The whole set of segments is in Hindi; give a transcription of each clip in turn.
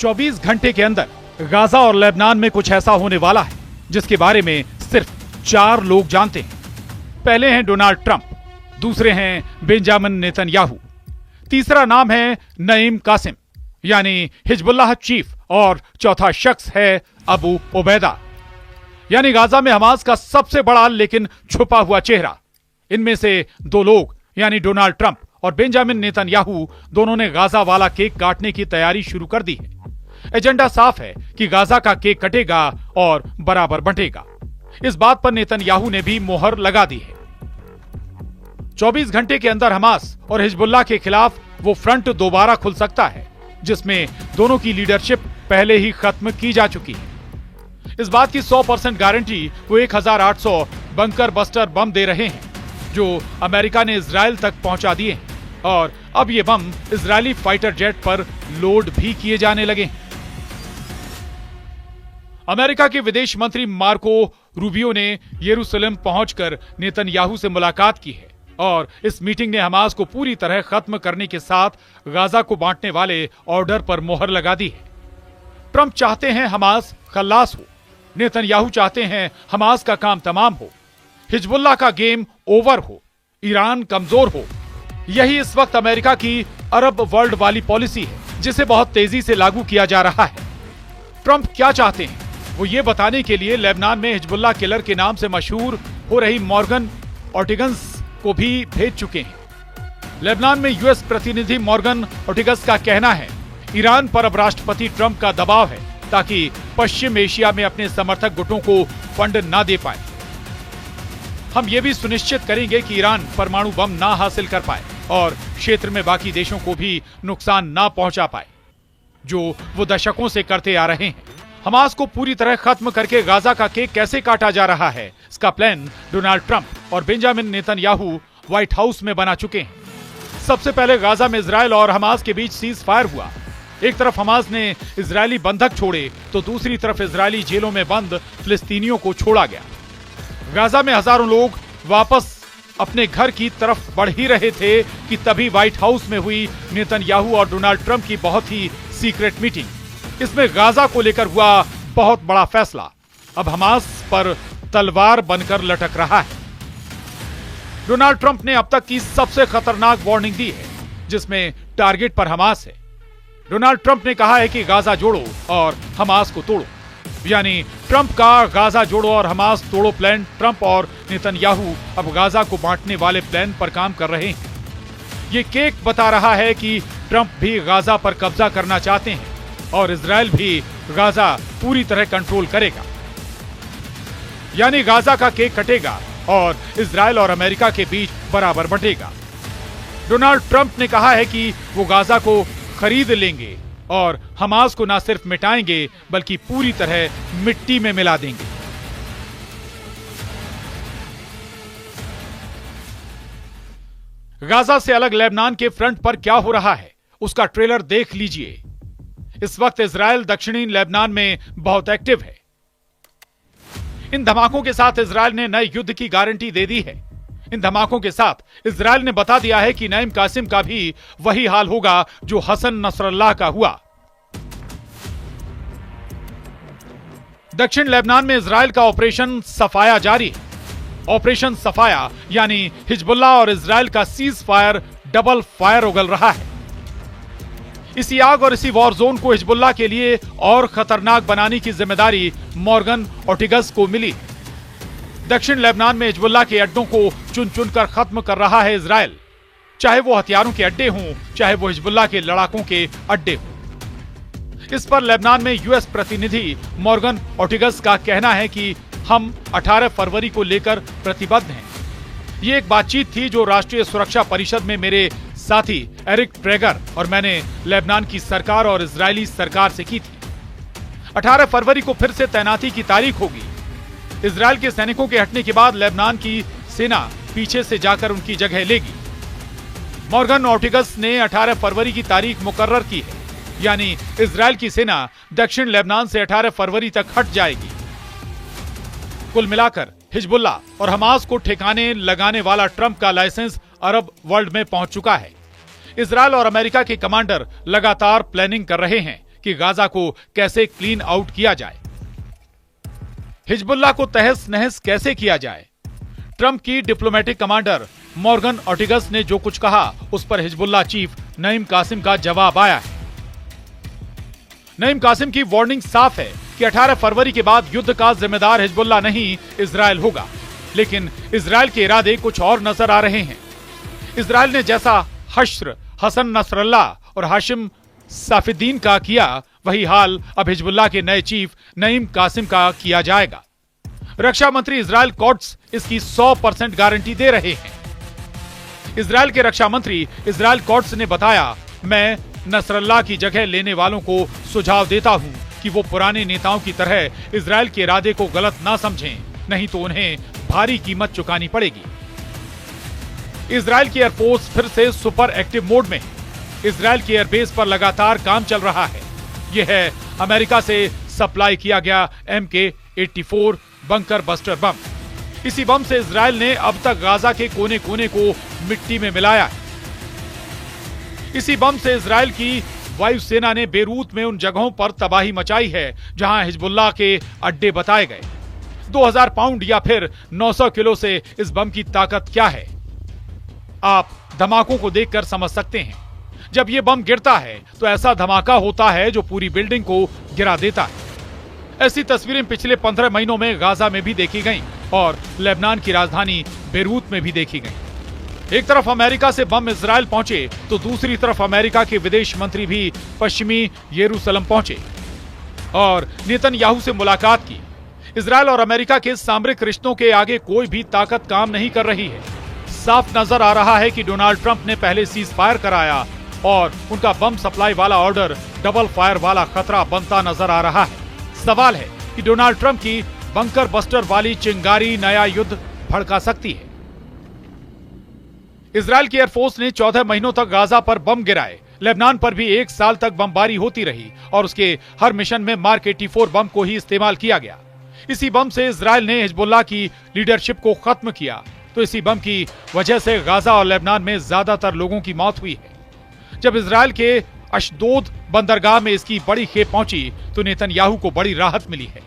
24 घंटे के अंदर गाजा और लेबनान में कुछ ऐसा होने वाला है जिसके बारे में सिर्फ 4 लोग जानते हैं। पहले हैं डोनाल्ड ट्रंप, दूसरे हैं बेंजामिन नेतन्याहू, तीसरा नाम है नईम कासिम यानी हिजबुल्लाह चीफ और चौथा शख्स है अबू उबैदा यानी गाजा में हमास का सबसे बड़ा लेकिन छुपा हुआ चेहरा। इनमें से 2 लोग यानी डोनाल्ड ट्रंप और बेंजामिन नेतन्याहू दोनों ने गाजा वाला केक काटने की तैयारी शुरू कर दी है। एजेंडा साफ है कि गाजा का केक कटेगा और बराबर बंटेगा। इस बात पर नेतन्याहू ने भी मोहर लगा दी है। 24 घंटे के अंदर हमास और हिजबुल्लाह के खिलाफ वो फ्रंट दोबारा खुल सकता है जिसमें दोनों की लीडरशिप पहले ही खत्म की जा चुकी है। इस बात की 100% गारंटी वो 1800 बंकर बस्टर बम दे रहे हैं जो अमेरिका ने इजराइल तक पहुंचा दिए हैं और अब ये बम इजरायली फाइटर जेट पर लोड भी किए जाने लगे हैं। अमेरिका के विदेश मंत्री मार्को रूबियो ने यरूशलेम पहुंचकर नेतन्याहू से मुलाकात की है और इस मीटिंग ने हमास को पूरी तरह खत्म करने के साथ गाजा को बांटने वाले ऑर्डर पर मोहर लगा दी है। ट्रंप चाहते हैं हमास खल्लास हो, नेतन्याहू चाहते हैं हमास का काम तमाम हो, हिजबुल्लाह का गेम ओवर हो, ईरान कमजोर हो। यही इस वक्त अमेरिका की अरब वर्ल्ड वाली पॉलिसी है जिसे बहुत तेजी से लागू किया जा रहा है। ट्रंप क्या चाहते हैं वो ये बताने के लिए लेबनान में हिजबुल्लाह किलर के नाम से मशहूर हो रही मॉर्गन ऑर्टिगन्स को भी भेज चुके हैं। लेबनान में यूएस प्रतिनिधि मॉर्गन ऑर्टिगस का कहना है ईरान पर अब राष्ट्रपति ट्रंप का दबाव है ताकि पश्चिम एशिया में अपने समर्थक गुटों को फंड ना दे पाए। हम ये भी सुनिश्चित करेंगे कि ईरान परमाणु बम ना हासिल कर पाए और क्षेत्र में बाकी देशों को भी नुकसान ना पहुंचा पाए जो वो दशकों से करते आ रहे हैं। हमास को पूरी तरह खत्म करके गाजा का केक कैसे काटा जा रहा है इसका प्लान डोनाल्ड ट्रंप और बेंजामिन नेतन्याहू व्हाइट हाउस में बना चुके हैं। सबसे पहले गाजा में इजराइल और हमास के बीच सीज फायर हुआ। एक तरफ हमास ने इजरायली बंधक छोड़े तो दूसरी तरफ इजरायली जेलों में बंद फिलिस्तीनियों को छोड़ा गया। गाजा में हजारों लोग वापस अपने घर की तरफ बढ़ ही रहे थे कि तभी व्हाइट हाउस में हुई नेतन्याहू और डोनाल्ड ट्रंप की बहुत ही सीक्रेट मीटिंग। इसमें गाजा को लेकर हुआ बहुत बड़ा फैसला अब हमास पर तलवार बनकर लटक रहा है। डोनाल्ड ट्रंप ने अब तक की सबसे खतरनाक वार्निंग दी है जिसमें टारगेट पर हमास है। डोनाल्ड ट्रंप ने कहा है कि गाजा जोड़ो और हमास को तोड़ो, यानी ट्रंप का गाजा जोड़ो और हमास तोड़ो प्लान ट्रंप और नेतन्याहू अब गाजा को बांटने वाले प्लान पर काम कर रहे हैं। ये केक बता रहा है कि ट्रंप भी गाजा पर कब्जा करना चाहते हैं और इजराइल भी गाजा पूरी तरह कंट्रोल करेगा, यानी गाजा का केक कटेगा और इजराइल और अमेरिका के बीच बराबर बंटेगा। डोनाल्ड ट्रंप ने कहा है कि वो गाजा को खरीद लेंगे और हमास को न सिर्फ मिटाएंगे बल्कि पूरी तरह मिट्टी में मिला देंगे। गाजा से अलग लेबनान के फ्रंट पर क्या हो रहा है उसका ट्रेलर देख लीजिए। इस वक्त इजराइल दक्षिणी लेबनान में बहुत एक्टिव है। इन धमाकों के साथ इजराइल ने नए युद्ध की गारंटी दे दी है। इन धमाकों के साथ इजराइल ने बता दिया है कि नईम कासिम का भी वही हाल होगा जो हसन नसरल्लाह का हुआ। दक्षिण लेबनान में इजराइल का ऑपरेशन सफाया जारी है। ऑपरेशन सफाया यानी हिजबुल्लाह और इजराइल का सीज फायर डबल फायर उगल रहा है। इसी आग और इसी वॉर जोन को हिजबुल्लाह के लिए और खतरनाक बनाने की जिम्मेदारी मॉर्गन ऑर्टिगस को मिली। दक्षिण लेबनान में हिजबुल्लाह के अड्डों को चुन चुनकर खत्म कर रहा है इजराइल, चाहे वो हथियारों के अड्डे हों चाहे वो हिजबुल्लाह के लड़ाकों के अड्डे हों। इस पर लेबनान में यूएस प्रतिनिधि मॉर्गन ऑर्टिगस का कहना है कि हम 18 फरवरी को लेकर प्रतिबद्ध हैं। ये एक बातचीत थी जो राष्ट्रीय सुरक्षा परिषद में मेरे साथी एरिक ट्रेगर और मैंने लेबनान की सरकार और इजरायली सरकार से की थी। 18 फरवरी को फिर से तैनाती की तारीख होगी। इजरायल के सैनिकों के हटने के बाद लेबनान की सेना पीछे से जाकर उनकी जगह लेगी। मॉर्गन ऑर्टिगस ने 18 फरवरी की तारीख मुकर्रर की है, यानी इजरायल की सेना दक्षिण लेबनान से 18 फरवरी तक हट जाएगी। कुल मिलाकर हिजबुल्लाह और हमास को ठिकाने लगाने वाला ट्रंप का लाइसेंस अरब वर्ल्ड में पहुंच चुका है। इजरायल और अमेरिका के कमांडर लगातार प्लानिंग कर रहे हैं कि गाजा को कैसे क्लीन आउट किया जाए, हिजबुल्लाह को तहस नहस कैसे किया जाए। ट्रंप की डिप्लोमेटिक कमांडर मॉर्गन ऑर्टिगस ने जो कुछ कहा उस पर हिजबुल्लाह चीफ नईम कासिम का जवाब आया है। नईम कासिम की वार्निंग साफ है कि 18 फरवरी के बाद युद्ध का जिम्मेदार हिजबुल्लाह नहीं, इजराइल होगा। लेकिन इजराइल के इरादे कुछ और नजर आ रहे हैं। इजराइल ने जैसा हश्र हसन नसरल्लाह और हाशिम साफिद्दीन का किया, वही हाल अब हिजबुल्लाह के नए चीफ नईम कासिम का किया जाएगा। रक्षा मंत्री इजराइल कॉट्स इसकी 100% गारंटी दे रहे हैं। इजराइल के रक्षा मंत्री इजराइल कॉट्स ने बताया, मैं नसरल्लाह की जगह लेने वालों को सुझाव देता हूं कि वो पुराने नेताओं की तरह इजराइल के इरादे को गलत ना समझें, नहीं तो उन्हें भारी कीमत चुकानी पड़ेगी। इजराइल की एयरफोर्स फिर से सुपर एक्टिव मोड में है। इजराइल की एयरबेस पर लगातार काम चल रहा है। यह है अमेरिका से सप्लाई किया गया MK-84 बंकर बस्टर बम। इसी बम से इजराइल ने अब तक गाजा के कोने कोने को मिट्टी में मिलाया है। इसी बम से इजराइल की वायुसेना ने बेरूत में उन जगहों पर तबाही मचाई है जहां हिजबुल्लाह के अड्डे बताए गए। 2000 पाउंड या फिर 900 किलो से इस बम की ताकत क्या है, आप धमाकों को देखकर समझ सकते हैं। जब यह बम गिरता है तो ऐसा धमाका होता है जो पूरी बिल्डिंग को गिरा देता है। ऐसी तस्वीरें पिछले 15 महीनों में गाजा में भी देखी गईं और लेबनान की राजधानी बेरूत में भी देखी गईं। एक तरफ अमेरिका से बम इजराइल पहुंचे तो दूसरी तरफ अमेरिका के विदेश मंत्री भी पश्चिमी यरूशलेम पहुंचे और नेतन्याहू से मुलाकात की। इजराइल और अमेरिका के सामरिक रिश्तों के आगे कोई भी ताकत काम नहीं कर रही है। साफ नजर आ रहा है कि डोनाल्ड ट्रंप ने पहले सीज फायर कराया और उनका बम सप्लाई वाला ऑर्डर डबल फायर वाला खतरा बनता नजर आ रहा है। सवाल है कि डोनाल्ड ट्रंप की बंकर बस्टर वाली चिंगारी नया युद्ध भड़का सकती है। इजराइल की एयरफोर्स ने 14 महीनों तक गाजा पर बम गिराए। लेबनान पर भी 1 साल तक बमबारी होती रही और उसके हर मिशन में मार्क 84 बम को ही इस्तेमाल किया गया। इसी बम से इजराइल ने हिजबुल्लाह की लीडरशिप को खत्म किया। तो इसी बम की वजह से गाजा और लेबनान में ज्यादातर लोगों की मौत हुई है। जब इजराइल के अशदोद बंदरगाह में इसकी बड़ी खेप पहुंची तो नेतन्याहू को बड़ी राहत मिली है।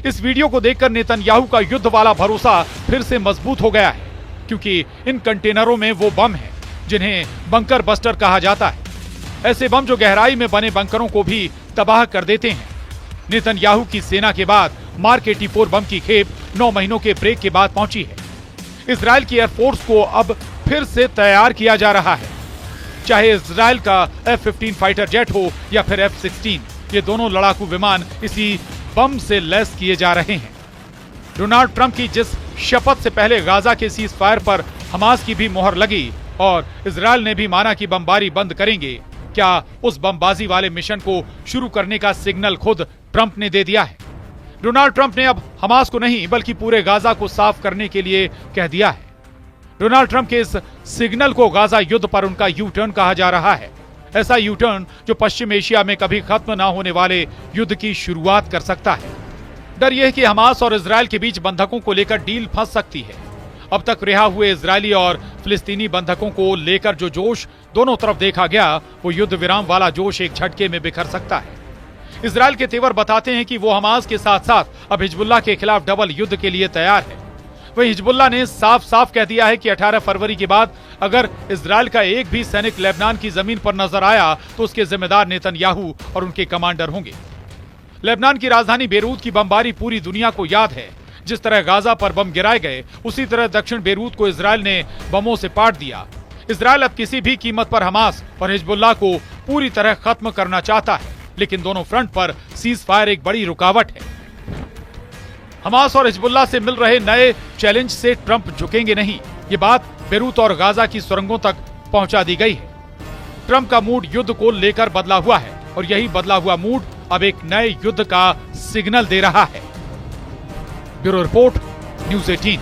इस वीडियो को देखकर नेतन्याहू का युद्ध वाला भरोसा फिर से मजबूत हो गया है, क्योंकि इन कंटेनरों में वो बम हैं जिन्हें बंकर बस्टर कहा जाता है। ऐसे बम जो गहराई में बने बंकरों को भी तबाह कर देते हैं। नेतन्याहू की सेना के बाद मार्क 84 बम की खेप 9 महीनों के ब्रेक के बाद पहुंची है। इजराइल की एयरफोर्स को अब फिर से तैयार किया जा रहा है। चाहे इजराइल का F-15 फाइटर जेट हो या फिर F-16, ये दोनों लड़ाकू विमान इसी बम से लैस किए जा रहे हैं। डोनाल्ड ट्रंप की जिस शपथ से पहले गाजा के सीज फायर पर हमास की भी मोहर लगी और इजराइल ने भी माना कि बमबारी बंद करेंगे, क्या उस बमबाजी वाले मिशन को शुरू करने का सिग्नल खुद ट्रंप ने दे दिया है? डोनाल्ड ट्रंप ने अब हमास को नहीं बल्कि पूरे गाजा को साफ करने के लिए कह दिया है। डोनाल्ड ट्रंप के इस सिग्नल को गाजा युद्ध पर उनका यू टर्न कहा जा रहा है। ऐसा यू टर्न जो पश्चिम एशिया में कभी खत्म ना होने वाले युद्ध की शुरुआत कर सकता है। डर यह कि हमास और इजराइल के बीच बंधकों को लेकर डील फंस सकती है। अब तक रिहा हुए इजरायली और फिलिस्तीनी बंधकों को लेकर जो जोश दोनों तरफ देखा गया, वो युद्ध विराम वाला जोश एक झटके में बिखर सकता है। इजराइल के तेवर बताते हैं कि वो हमास के साथ साथ अब हिजबुल्लाह के खिलाफ डबल युद्ध के लिए तैयार है। वहीं हिजबुल्लाह ने साफ साफ कह दिया है कि 18 फरवरी के बाद अगर इजराइल का एक भी सैनिक लेबनान की जमीन पर नजर आया तो उसके जिम्मेदार नेतन्याहू और उनके कमांडर होंगे। लेबनान की राजधानी बेरूत की बमबारी पूरी दुनिया को याद है। जिस तरह गाजा पर बम गिराए गए, उसी तरह दक्षिण बेरूत को इजराइल ने बमों से पाट दिया। इजराइल अब किसी भी कीमत पर हमास और हिजबुल्लाह को पूरी तरह खत्म करना चाहता है, लेकिन दोनों फ्रंट पर सीज फायर एक बड़ी रुकावट है। हमास और हिजबुल्लाह से मिल रहे नए चैलेंज से ट्रंप झुकेंगे नहीं, ये बात बेरूत और गाजा की सुरंगों तक पहुंचा दी गई है। ट्रंप का मूड युद्ध को लेकर बदला हुआ है और यही बदला हुआ मूड अब एक नए युद्ध का सिग्नल दे रहा है। Bureau report, news 18।